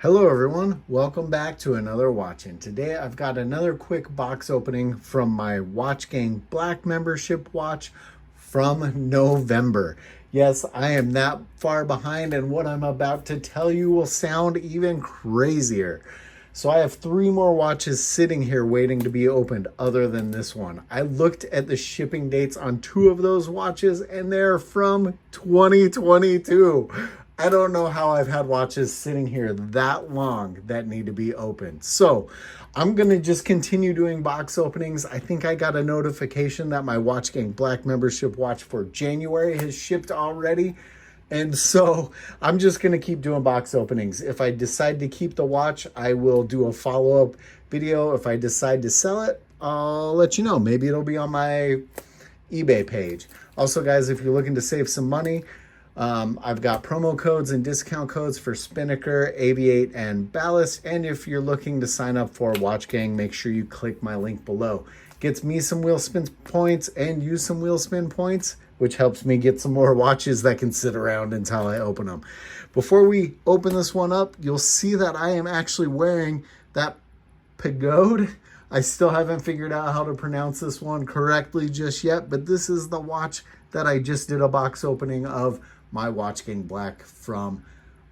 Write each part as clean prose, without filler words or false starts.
Hello everyone, welcome back to another Watchin. Today I've got another quick box opening from my watchgang Black membership watch from November. Yes, I am that far behind, and what I'm about to tell you will sound even crazier. So I have 3 more watches sitting here waiting to be opened other than this one. I looked at the shipping dates on 2 of those watches and they're from 2022. I don't know how I've had watches sitting here that long that need to be opened. So I'm going to just continue doing box openings. I think I got a notification that my watchgang Black membership watch for January has shipped already. And so I'm just going to keep doing box openings. If I decide to keep the watch, I will do a follow-up video. If I decide to sell it, I'll let you know. Maybe it'll be on my eBay page. Also, guys, if you're looking to save some money, I've got promo codes and discount codes for Spinnaker, Aviate, and Ballast. And if you're looking to sign up for watchgang, make sure you click my link below. Gets me some wheel spin points and you some wheel spin points, which helps me get some more watches that can sit around until I open them. Before we open this one up, you'll see that I am actually wearing that pagode. I still haven't figured out how to pronounce this one correctly just yet, but this is the watch that I just did a box opening of, my watchgang Black from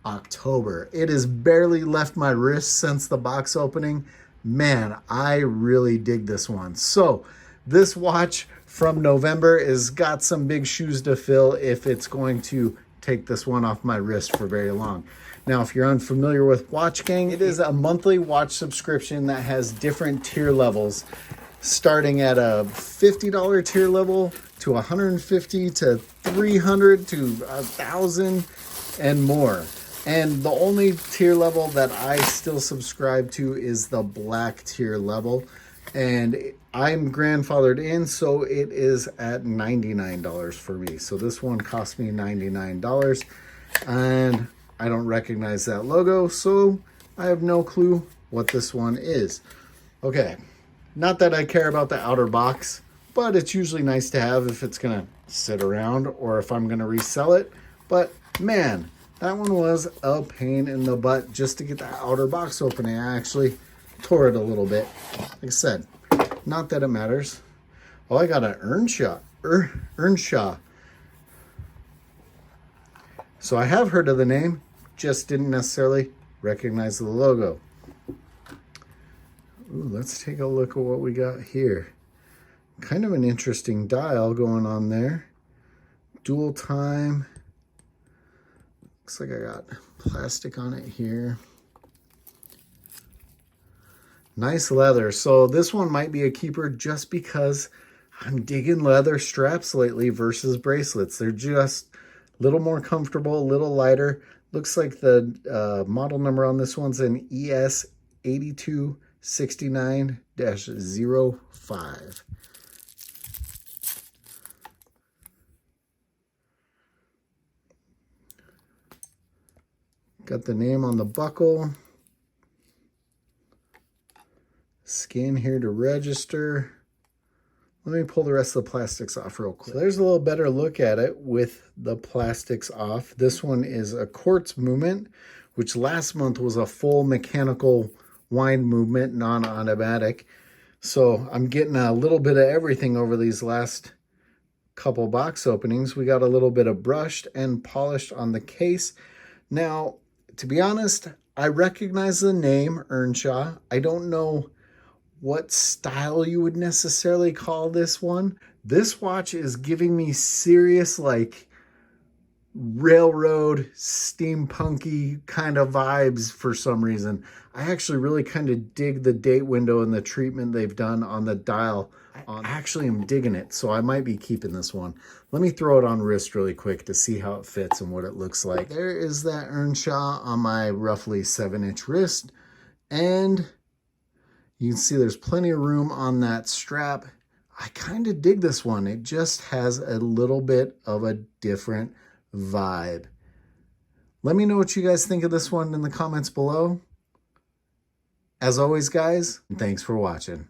October. It has barely left my wrist since the box opening. Man, I really dig this one. So this watch from November is got some big shoes to fill if it's going to take this one off my wrist for very long. Now, if you're unfamiliar with watchgang, it is a monthly watch subscription that has different tier levels, starting at a $50 tier level to $150 to $300 to $1,000 and more. And the only tier level that I still subscribe to is the Black tier level. And I'm grandfathered in, so it is at $99 for me. So this one cost me $99. And I don't recognize that logo, so I have no clue what this one is. Okay, not that I care about the outer box, but it's usually nice to have if it's gonna sit around or if I'm gonna resell it. But man, that one was a pain in the butt just to get the outer box opening. I actually tore it a little bit. Like I said, not that it matters. Oh, I got an Earnshaw. So I have heard of the name, just didn't necessarily recognize the logo. Ooh, let's take a look at what we got here. Kind of an interesting dial going on there. Dual time. Looks like I got plastic on it here. Nice leather. So this one might be a keeper just because I'm digging leather straps lately versus bracelets. They're just a little more comfortable, a little lighter. Looks like the model number on this one's an ES 8269-05. Got the name on the buckle. Scan here to register. Let me pull the rest of the plastics off real quick. So there's a little better look at it with the plastics off. This one is a quartz movement, which last month was a full mechanical wind movement, non-automatic. So I'm getting a little bit of everything over these last couple box openings. We got a little bit of brushed and polished on the case. Now, to be honest, I recognize the name Earnshaw. I don't know what style you would necessarily call this one. This watch is giving me serious, like, railroad, steampunky kind of vibes for some reason. I actually really kind of dig the date window and the treatment they've done on the dial. I actually am digging it, so I might be keeping this one. Let me throw it on wrist really quick to see how it fits and what it looks like. There is that Earnshaw on my roughly 7-inch wrist, and you can see there's plenty of room on that strap. I kind of dig this one. It just has a little bit of a different vibe. Let me know what you guys think of this one in the comments below. As always, guys, thanks for watching.